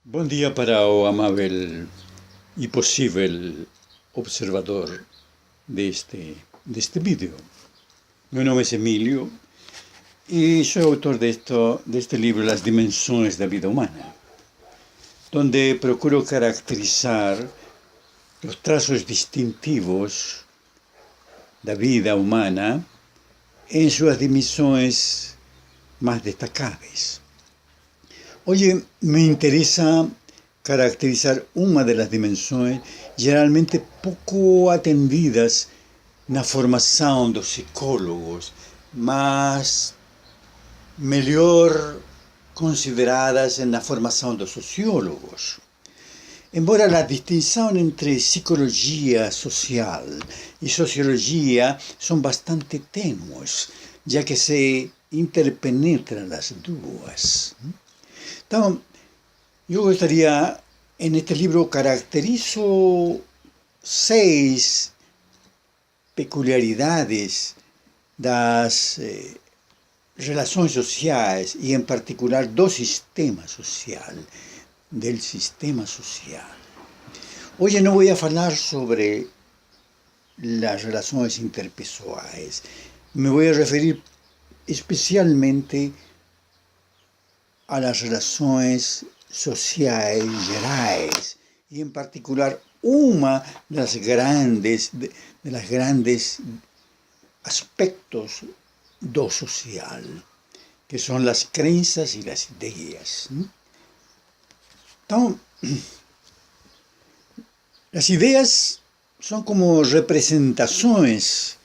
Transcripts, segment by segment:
Bom dia para o amável e possível observador deste vídeo. Meu nome é Emílio e sou autor deste livro Las Dimensões da Vida Humana, onde procuro caracterizar os traços distintivos da vida humana em suas dimensões mais destacáveis. Hoje me interessa caracterizar uma das dimensões geralmente pouco atendidas na formação dos psicólogos, mas melhor consideradas na formação dos sociólogos. Embora a distinção entre psicologia social e sociologia são bastante tênues, já que se interpenetram as duas. Então, eu gostaria, neste livro, caracterizo 6 peculiaridades das relações sociais e, em particular, do sistema social, del sistema social. Hoje não vou falar sobre as relações interpessoais, me vou referir especialmente a las relações sociais gerais e, em particular, uma das grandes aspectos do social, que são as crenças e as ideias. Então, as ideias são como representações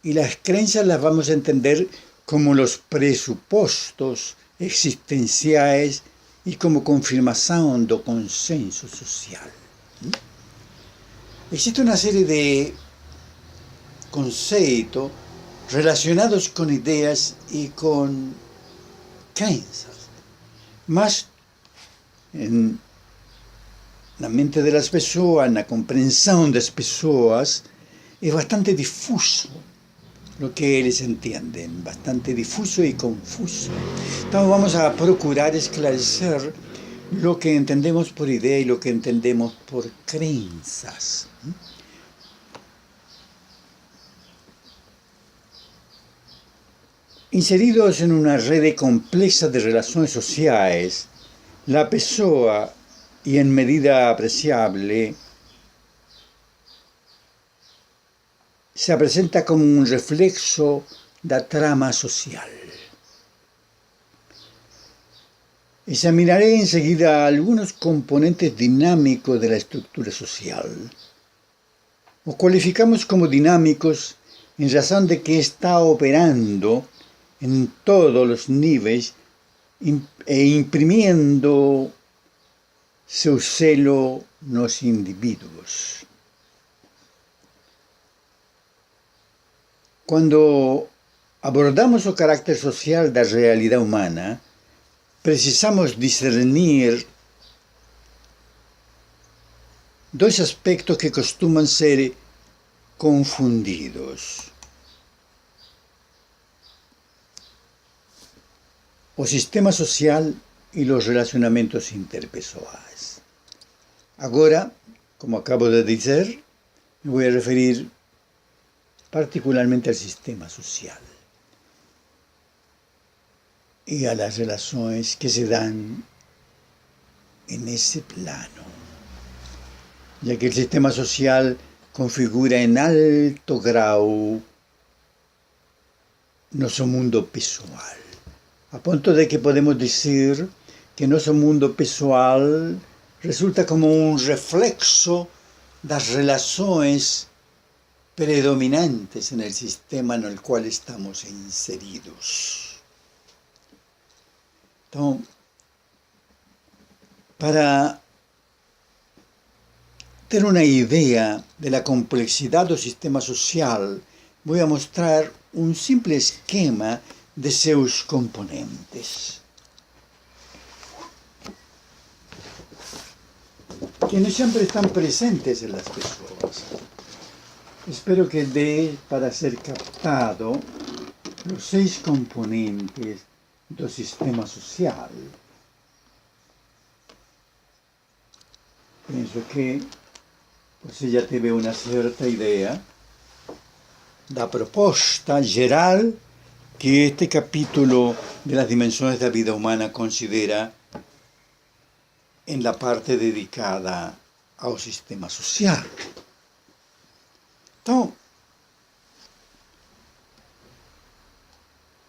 e as crenças las vamos a entender como os pressupostos existenciais e como confirmação do consenso social. Existe uma série de conceitos relacionados com ideias e com crenças, mas na mente das pessoas, na compreensão das pessoas, é bastante difuso lo que eles entendem, bastante difuso e confuso. Então vamos a procurar esclarecer lo que entendemos por ideia e lo que entendemos por crenças. Inseridos em uma rede complexa de relações sociais, a pessoa, e em medida apreciável, se apresenta como um reflexo da trama social. Examinaré enseguida algunos componentes dinámicos de la estructura social. Os qualificamos como dinámicos en razón de que está operando en todos los niveles e imprimiendo seu selo nos indivíduos. Quando abordamos o carácter social da realidade humana, precisamos discernir 2 aspectos que costumam ser confundidos: o sistema social e os relacionamentos interpessoais. Agora, como acabo de dizer, me vou referir particularmente al sistema social y a las relaciones que se dan en ese plano, ya que el sistema social configura en alto grado nuestro mundo pessoal, a punto de que podemos decir que nuestro mundo pessoal resulta como un reflexo das relaciones predominantes en el sistema en el cual estamos inseridos. Entonces, para ter una idea de la complexidad del sistema social, voy a mostrar un simple esquema de seus componentes, que no siempre están presentes en las personas. Espero que dé para ser captado los 6 componentes do sistema social. penso che você já teve uma certa ideia da proposta geral que este capítulo de las dimensiones de la vida humana considera en la parte dedicada ao sistema social. Então,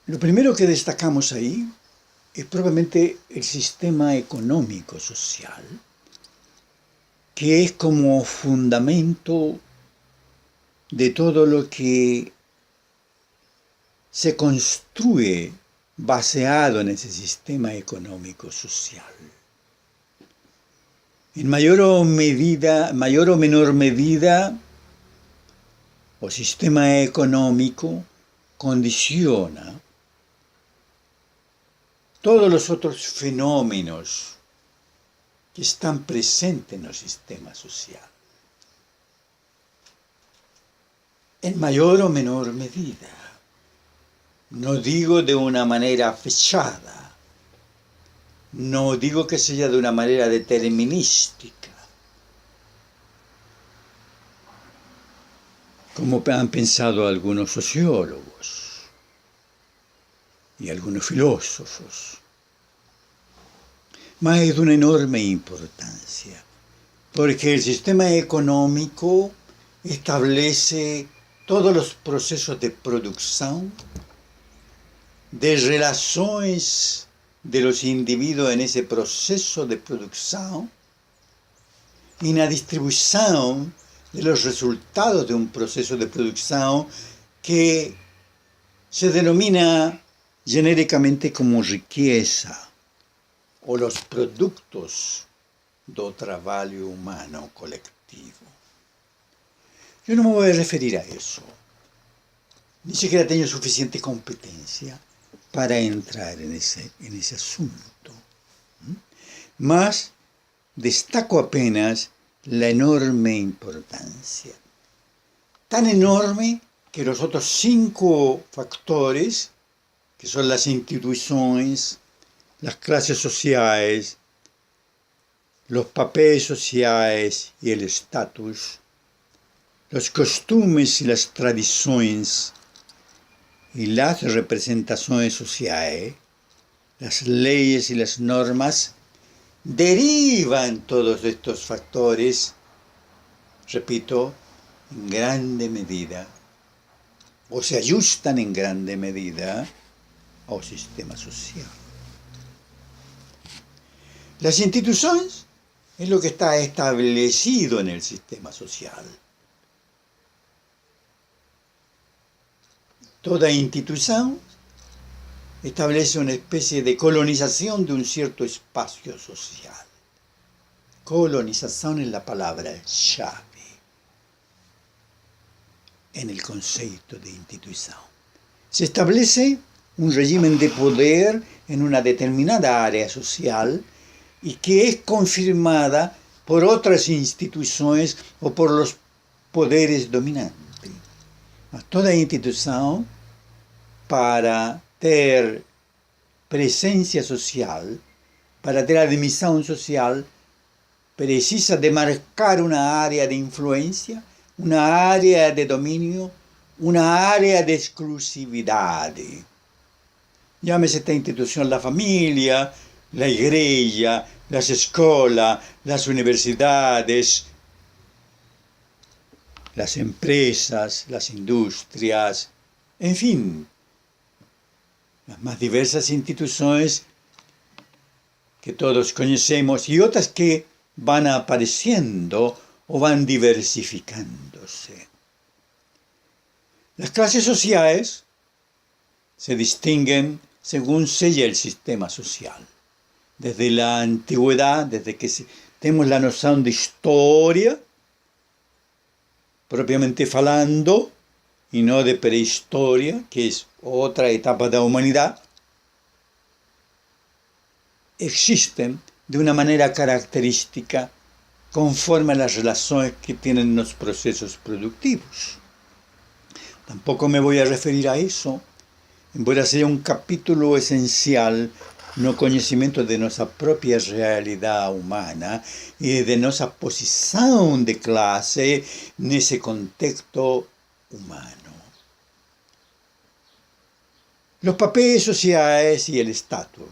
lo primero que destacamos ahí es probablemente el sistema económico social, que es como fundamento de todo lo que se construye baseado en ese sistema económico social. En mayor o menor medida, el sistema económico condiciona todos los otros fenómenos que están presentes en el sistema social. En mayor o menor medida. No digo de una manera fechada, no digo que sea de una manera determinística, como han pensado algunos sociólogos y algunos filósofos, mas es de una enorme importancia, porque el sistema económico establece todos los procesos de producción, de relaciones de los individuos en ese proceso de producción y en la distribución de los resultados de un proceso de producción que se denomina genéricamente como riqueza o los productos do trabajo humano colectivo. Yo no me voy a referir a eso, ni siquiera tengo suficiente competencia para entrar en ese asunto. Mas destaco apenas la enorme importancia. Tan enorme que los otros 5 factores, que son las instituciones, las clases sociales, los papeles sociales y el estatus, los costumes y las tradiciones, y las representaciones sociales, las leyes y las normas, derivan todos estos factores, repito, en grande medida, o se ajustan en grande medida al sistema social. Las instituciones es lo que está establecido en el sistema social. Toda institución establece una especie de colonización de un cierto espacio social. Colonización es la palabra llave en el concepto de institución. Se establece un régimen de poder en una determinada área social y que es confirmada por otras instituciones o por los poderes dominantes. Toda institución, para tener presencia social, para tener admisión social, precisa demarcar una área de influencia, una área de dominio, una área de exclusividad. Llámese esta institución la familia, la iglesia, las escuelas, las universidades, las empresas, las industrias, en fin, las más diversas instituciones que todos conocemos y otras que van apareciendo o van diversificándose. Las clases sociales se distinguen según sea el sistema social. Desde la antigüedad, desde que tenemos la noción de historia, propiamente falando, y no de prehistoria, que es otra etapa de la humanidad, existen de una manera característica conforme a las relaciones que tienen los procesos productivos. Tampoco me voy a referir a eso, embora sea un capítulo esencial no conhecimento de nossa própria realidade humana e de nossa posição de classe nesse contexto humano. Los papeles sociales y el estatus.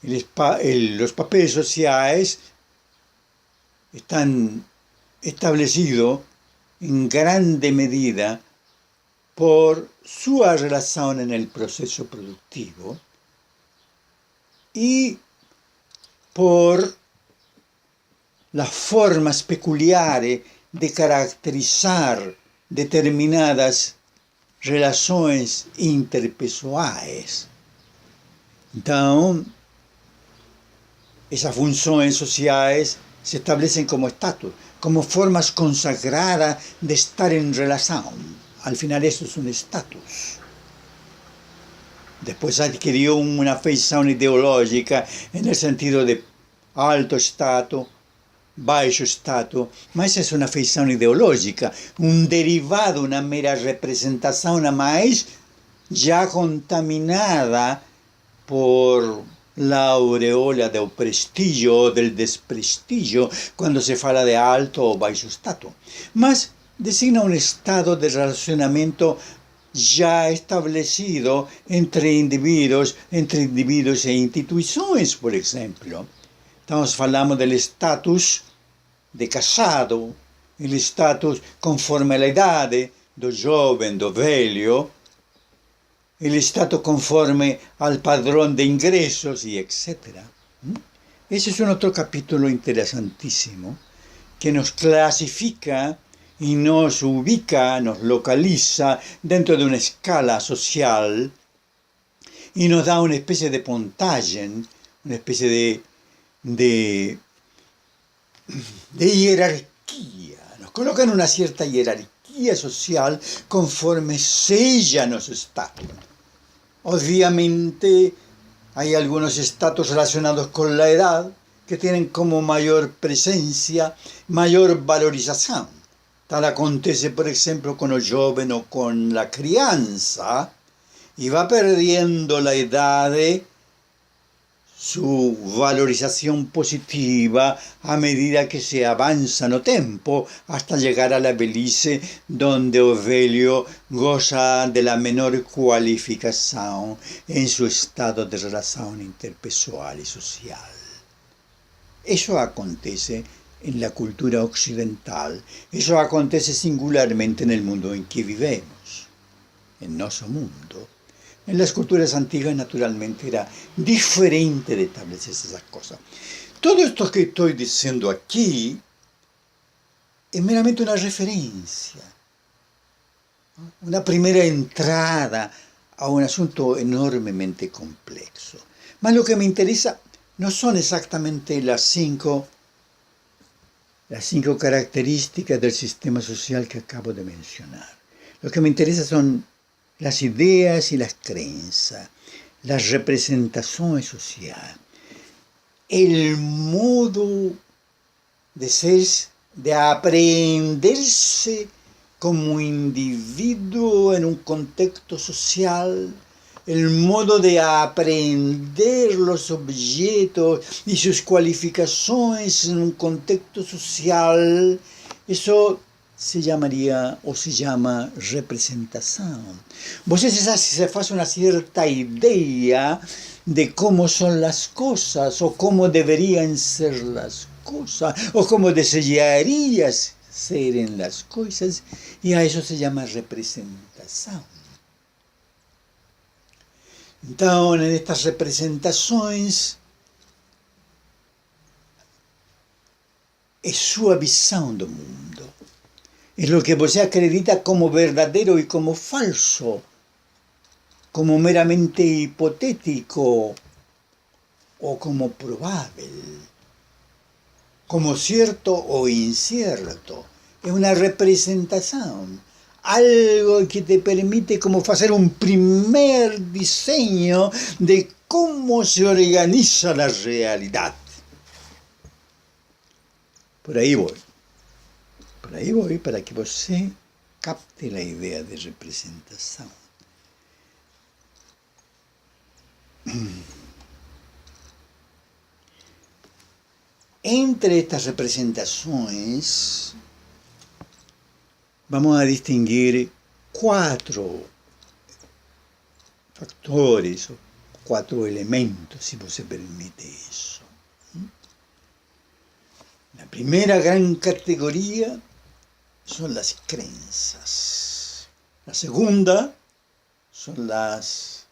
Los papeles sociales están establecidos en grande medida por su relación en el proceso productivo y por las formas peculiares de caracterizar determinadas relações interpessoais. Então, essas funções sociais se estabelecem como status, como formas consagradas de estar em relação. Al final, isso é um status. Depois adquiriu uma feição ideológica no sentido de alto status, baixo status, mas é uma feição ideológica, um derivado, uma mera representação a mais, já contaminada por la aureola do prestígio ou do desprestígio, quando se fala de alto ou baixo status. Mas designa um estado de relacionamento já estabelecido entre indivíduos e instituições, por exemplo. Então, falamos do status de casado, o status conforme a idade, do jovem, do velho, o status conforme ao padrão de ingressos e etc. Esse é um outro capítulo interessantíssimo que nos classifica e nos ubica, nos localiza dentro de uma escala social e nos dá uma espécie de pontagem, uma espécie de jerarquía, nos colocan una cierta jerarquía social conforme sella nuestro estatus. Obviamente hay algunos estatus relacionados con la edad que tienen como mayor presencia, mayor valorización. Tal acontece, por ejemplo, con el joven o con la crianza, y va perdiendo la edad su valorización positiva a medida que se avanza no tempo hasta llegar a la velhice donde o velho goza de la menor cualificación en su estado de relación interpessoal y social. Eso acontece en la cultura occidental, eso acontece singularmente en el mundo en que vivemos, en nuestro mundo. En las culturas antiguas, naturalmente, era diferente de establecer esas cosas. Todo esto que estoy diciendo aquí es meramente una referencia, una primera entrada a un asunto enormemente complejo. Mas lo que me interesa no son exactamente las cinco características del sistema social que acabo de mencionar. Lo que me interesa son las ideas y las creencias, las representaciones sociales, el modo de ser, de aprenderse como individuo en un contexto social, el modo de aprender los objetos y sus cualificaciones en un contexto social, eso se llamaría o se llama representación. Vos se hace una cierta idea de cómo son las cosas o cómo deberían ser las cosas o cómo desearías ser en las cosas, y a eso se llama representación. Entonces, en estas representaciones es su visión del mundo. Es lo que você acredita como verdadero y como falso, como meramente hipotético o como probable, como cierto o incierto. Es una representación, algo que te permite como hacer un primer diseño de cómo se organiza la realidad. Por ahí voy para que você capte la idea de representación. Entre estas representaciones vamos a distinguir 4 factores o 4 elementos, si se permite eso. La primera gran categoría son las creencias. La segunda son las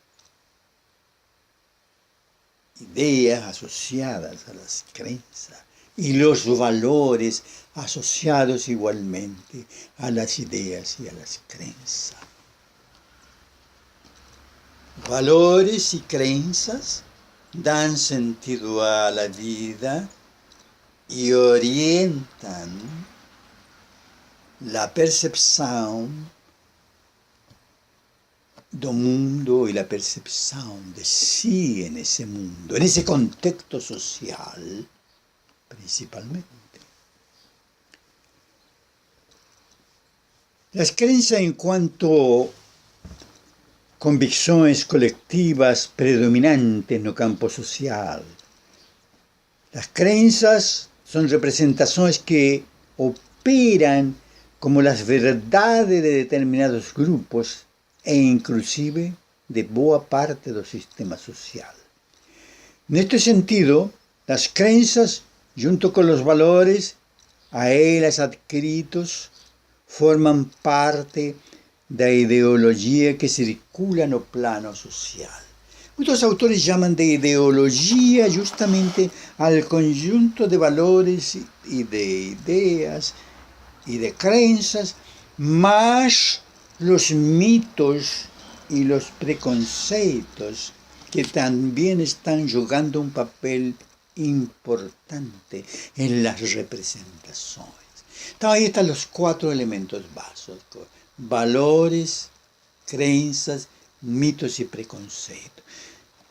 ideas asociadas a las creencias y los valores asociados igualmente a las ideas y a las creencias. Valores y creencias dan sentido a la vida y orientan la percepción del mundo y la percepción de sí en ese mundo, en ese contexto social, principalmente. Las creencias en cuanto convicciones colectivas predominantes en el campo social. Las creencias son representaciones que operan como las verdades de determinados grupos e inclusive de boa parte del sistema social. En este sentido, las creencias, junto con los valores a ellas adquiridos, forman parte de la ideología que circula en el plano social. Muchos autores llaman de ideología justamente al conjunto de valores y de ideas y de creencias, más los mitos y los preconceptos que también están jugando un papel importante en las representaciones. Entonces, ahí están los 4 elementos básicos: valores, creencias, mitos y preconceptos.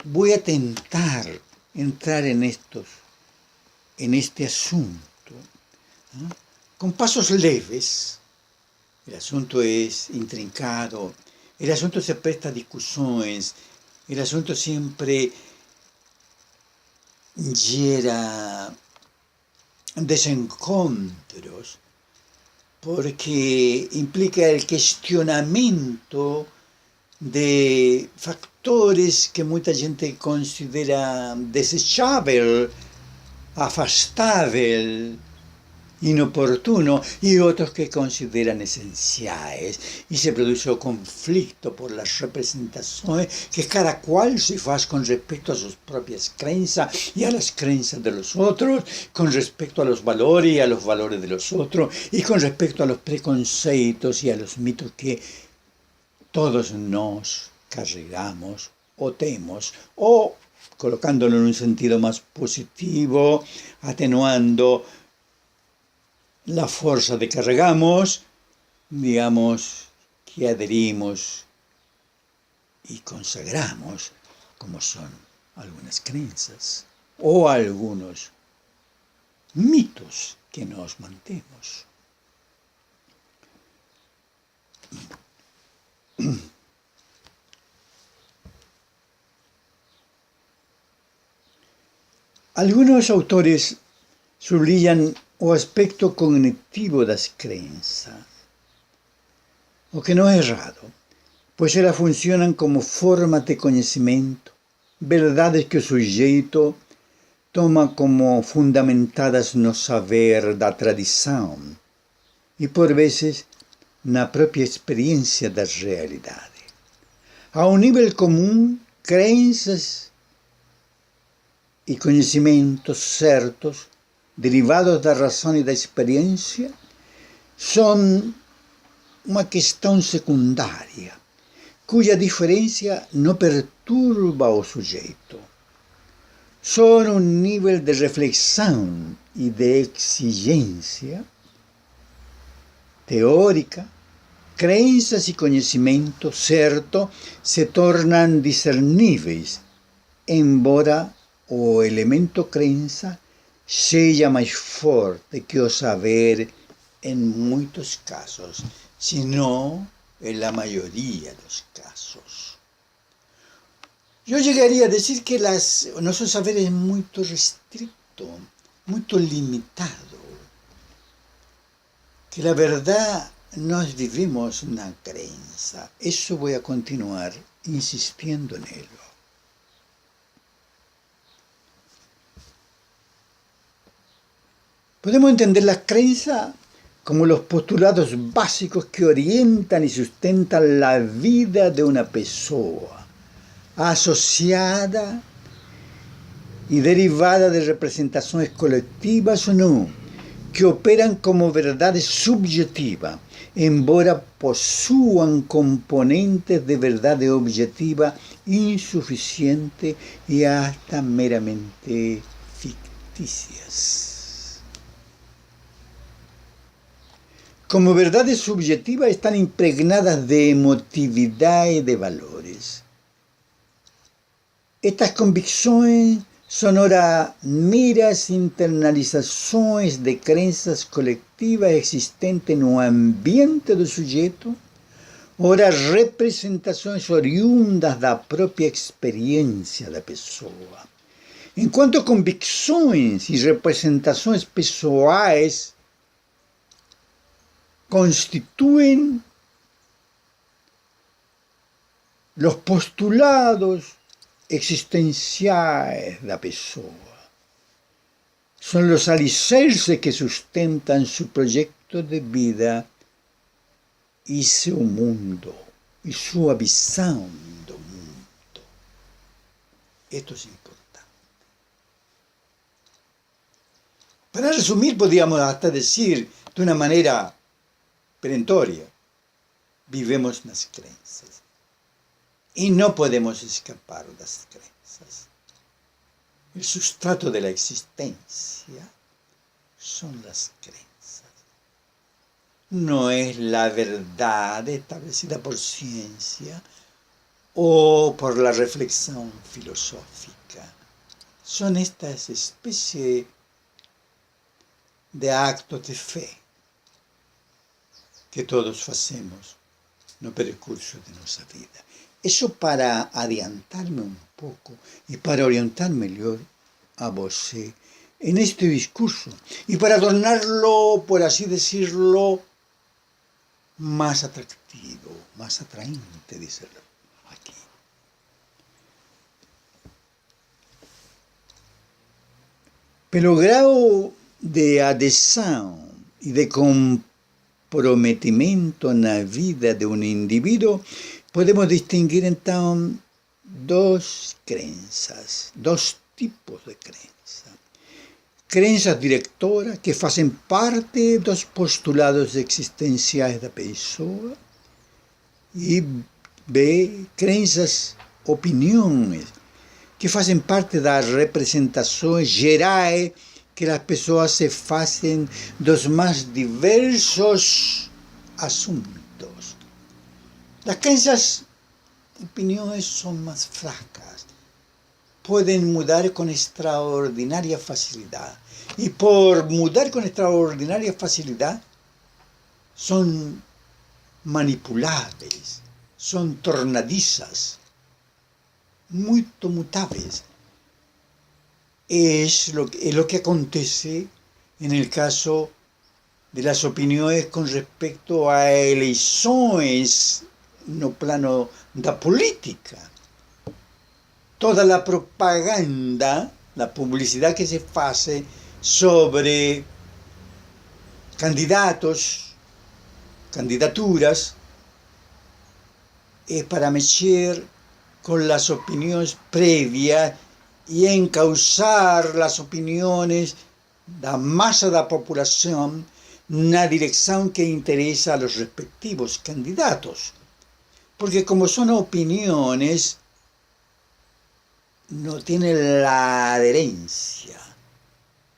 Voy a tentar entrar en este asunto, ¿no?, con pasos leves. El asunto es intrincado, el asunto se presta a discusiones, el asunto siempre genera desencontros, porque implica el cuestionamiento de factores que mucha gente considera desechables, afastables, inoportuno, y otros que consideran esenciales, y se produce un conflicto por las representaciones que cada cual se hace con respecto a sus propias creencias y a las creencias de los otros, con respecto a los valores y a los valores de los otros, y con respecto a los preconceptos y a los mitos que todos nos cargamos o tenemos, o colocándolo en un sentido más positivo, atenuando la fuerza de cargamos, digamos, que adherimos y consagramos, como son algunas creencias o algunos mitos que nos mantenemos. Algunos autores subrayan o aspecto cognitivo das crenças, o que não é errado, pois elas funcionam como forma de conhecimento, verdades que o sujeito toma como fundamentadas no saber da tradição e, por vezes, na própria experiência da realidade. A um nível comum, crenças e conhecimentos certos derivados da razão e da experiência, são uma questão secundária, cuja diferença não perturba o sujeito. São um nível de reflexão e de exigência teórica. Crenças e conhecimento certo se tornam discerníveis, embora o elemento crença seja mais forte que o saber em muitos casos, se não em la maioria dos casos. Eu chegaria a dizer que nosso saber é muito restrito, muy limitado, que la verdad nós vivimos una creencia. Eso voy a continuar insistiendo en ello. Podemos entender la creencia como los postulados básicos que orientan y sustentan la vida de una persona, asociada y derivada de representaciones colectivas o no, que operan como verdades subjetivas, embora posuan componentes de verdad objetiva insuficiente y hasta meramente ficticias. Como verdades subjetivas están impregnadas de emotividad y de valores. Estas convicciones son ahora meras internalizaciones de creencias colectivas existentes en un ambiente del sujeto, ora representaciones oriundas da propia experiencia da pessoa. Enquanto convicções e representações pessoais constituyen los postulados existenciales de la persona. Son los alicerces que sustentan su proyecto de vida y su mundo, y su visión del mundo. Esto es importante. Para resumir, podríamos hasta decir de una manera perentoria, vivimos las creencias y no podemos escapar de las creencias. El sustrato de la existencia son las creencias. No es la verdad establecida por ciencia o por la reflexión filosófica. Son estas especies de actos de fe que todos hacemos no percurso de nuestra vida. Eso para adiantarme un poco y para orientar mejor a vos en este discurso y para adornarlo, por así decirlo, más atractivo, más atraente, dice aquí. Pero el grado de adhesión y de comprometimiento en la vida de un individuo podemos distinguir entonces dos creencias, dos tipos de creencias. Creencias directoras que hacen parte de los postulados existenciales de la persona y B, creencias, opiniones que hacen parte de las representaciones gerais que las personas se hacen de los más diversos asuntos. Las creencias, opiniones son más fracas, pueden mudar con extraordinaria facilidad y por mudar con extraordinaria facilidad son manipulables, son tornadizas, muy mutables. Es lo que acontece en el caso de las opiniones con respecto a elecciones no plano da política. Toda la propaganda, la publicidad que se hace sobre candidatos, candidaturas, es para mechar con las opiniones previas y encauzar las opiniones de la masa de la población en la dirección que interesa a los respectivos candidatos. Porque como son opiniones, no tienen la adherencia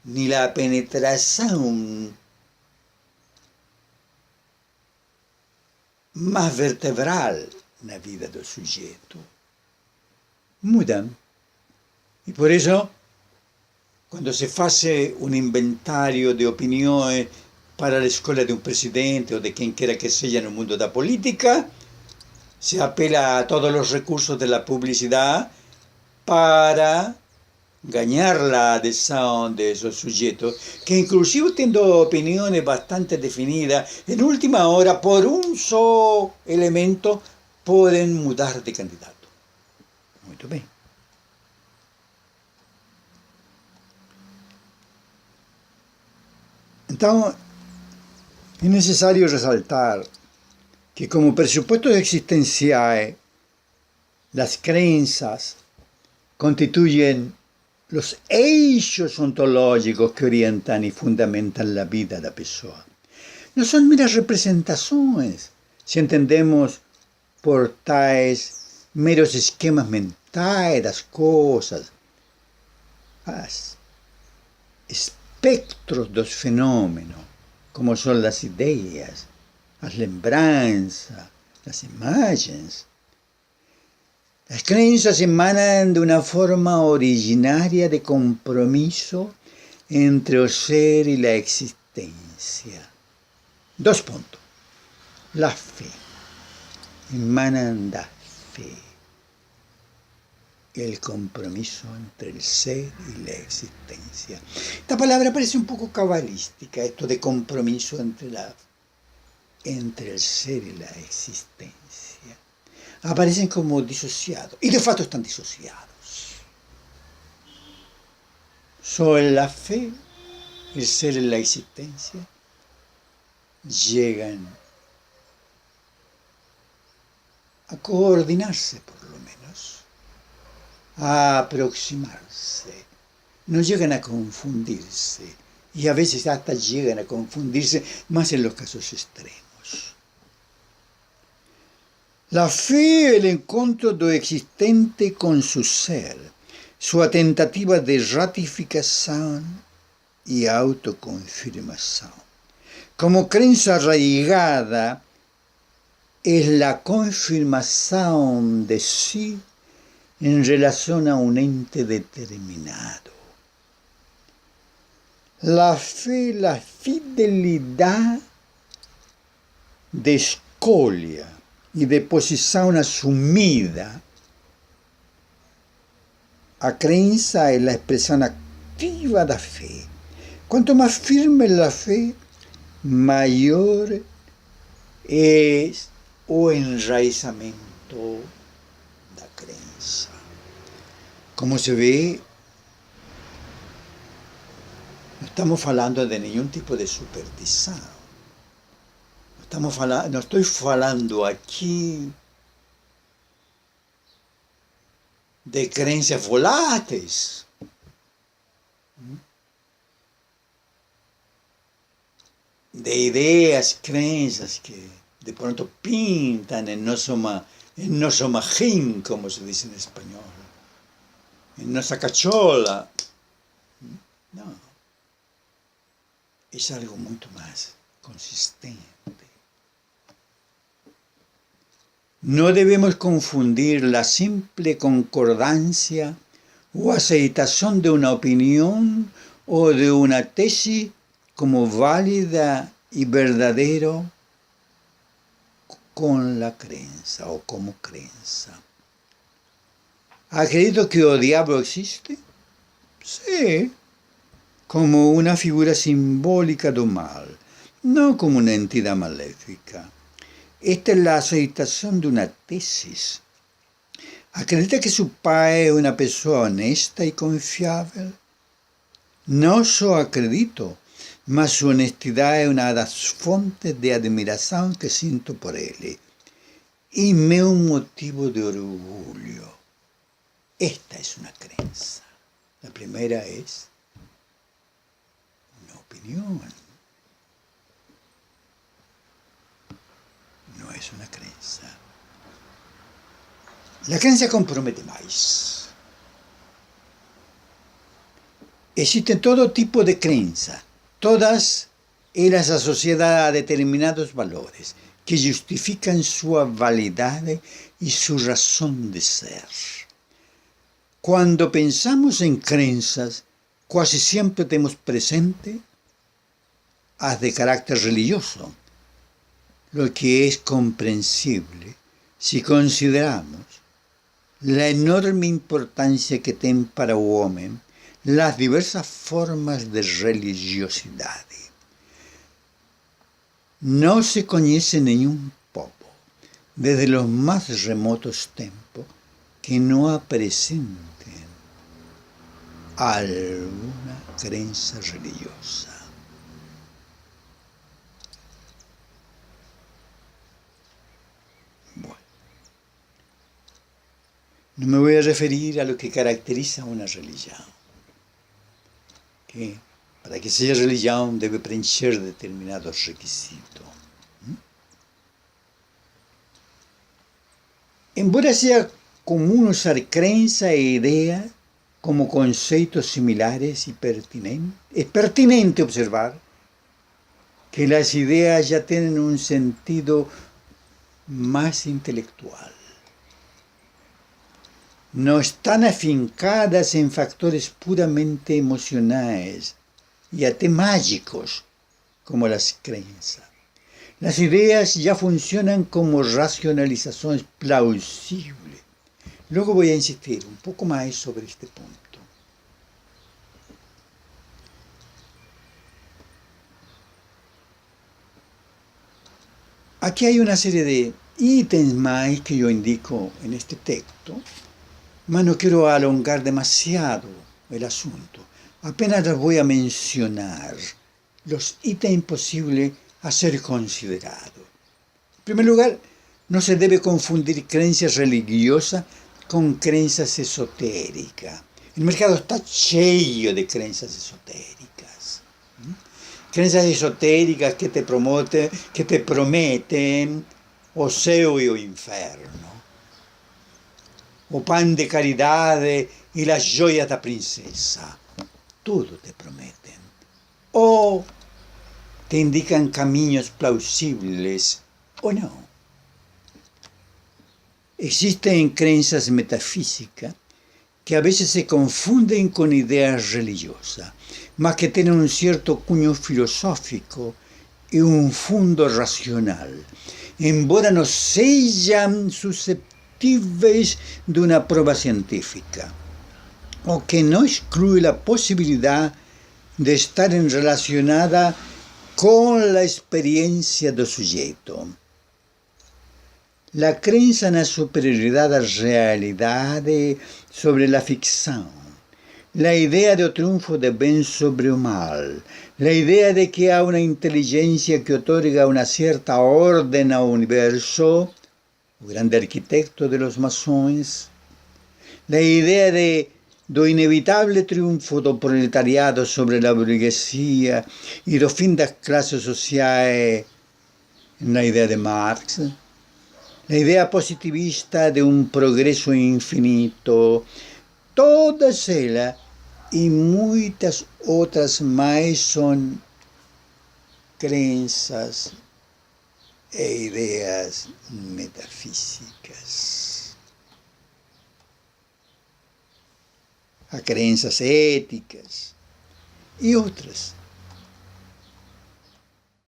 ni la penetración más vertebral en la vida del sujeto. Mudan. Y por eso, cuando se hace un inventario de opiniones para la escuela de un presidente o de quien quiera que sea en el mundo de la política, se apela a todos los recursos de la publicidad para ganhar la adhesión de esos sujetos, que inclusive teniendo opiniones bastante definidas, en última hora, por un solo elemento, pueden mudar de candidato. Muy bien. Entonces, es necesario resaltar que como presupuestos existenciales, las creencias constituyen los hechos ontológicos que orientan y fundamentan la vida de la persona. No son meras representaciones, si entendemos por tais meros esquemas mentales das cosas, los espectros dos fenómenos, como son las ideas, las lembranzas, las imágenes. Las creencias emanan de una forma originaria de compromiso entre el ser y la existencia. 2 puntos. La fe. Emanan de la fe. El compromiso entre el ser y la existencia. Esta palabra parece un poco cabalística, esto de compromiso entre el ser y la existencia. Aparecen como disociados, y de facto están disociados. Sobre la fe, el ser y la existencia llegan a coordinarse, por lo menos, a aproximarse, no llegan a confundirse, y a veces hasta llegan a confundirse, más en los casos extremos. La fe, el encuentro do existente con su ser, su tentativa de ratificación y autoconfirmación. Como creencia arraigada, es la confirmación de sí en relación a un ente determinado. La fe, la fidelidad de escolha y de posición asumida. A crença es la expresión activa de la fe. Cuanto más firme es la fe, mayor es o enraizamiento de la crença. Como se ve, no estamos hablando de ningún tipo de superstición. No estoy hablando aquí de creencias volátiles, de ideas, creencias que de pronto pintan en nosso magín, como se dice en español, en nuestra cachola. No, es algo mucho más consistente. No debemos confundir la simple concordancia o aceptación de una opinión o de una tesis como válida y verdadero con la creencia o como creencia. ¿Acredito que el diablo existe? Sí, como una figura simbólica del mal, no como una entidad maléfica. Esta es la aceptación de una tesis. ¿Acredita que su padre es una persona honesta y confiable? No solo acredito, mas su honestidad es una de las fuentes de admiración que siento por él. Y me es un motivo de orgullo. Esta es una creencia. La primera es una opinión. No es una creencia. La creencia compromete más. Existen todo tipo de creencias, todas ellas asociadas a determinados valores que justifican su validad y su razón de ser. Cuando pensamos en creencias, casi siempre tenemos presente las de carácter religioso, lo que es comprensible si consideramos la enorme importancia que tiene para el hombre las diversas formas de religiosidad. No se conoce ningún povo, desde los más remotos tiempos, que no presenten alguna creencia religiosa. Bueno, no me voy a referir a lo que caracteriza una religión, que para que sea religión debe preencher determinados requisitos. Embora sea común usar creencia e idea como conceptos similares y pertinentes, es pertinente observar que las ideas ya tienen un sentido más intelectual. No están afincadas en factores puramente emocionales y hasta mágicos como las creencias. Las ideas ya funcionan como racionalizaciones plausibles. Luego voy a insistir un poco más sobre este punto. Aquí hay una serie de ítems más que yo indico en este texto, mas no quiero alongar demasiado el asunto. Apenas les voy a mencionar los ítems posibles a ser considerados. En primer lugar, no se debe confundir creencias religiosas con creencias esotéricas. El mercado está lleno de creencias esotéricas. Creencias esotéricas que te prometen o cielo y o inferno, o pan de caridad y las joyas de la princesa. Todo te prometen. O te indican caminos plausibles o no. Existen creencias metafísicas que a veces se confunden con ideas religiosas, mas que tienen un cierto cuño filosófico y un fondo racional, embora no sean susceptibles de una prueba científica, o que no excluye la posibilidad de estar relacionada con la experiencia del sujeto. La creencia en la superioridad de la realidad sobre la ficción, la idea de triunfo del bien sobre el mal, la idea de que hay una inteligencia que otorga una cierta orden al universo, el grande arquitecto de los masones, la idea do inevitable triunfo do proletariado sobre la burguesía y do fin das clases sociales, la idea de Marx, la idea positivista de un progreso infinito, todas ellas y muchas otras más son creencias e ideas metafísicas. A creencias éticas y otras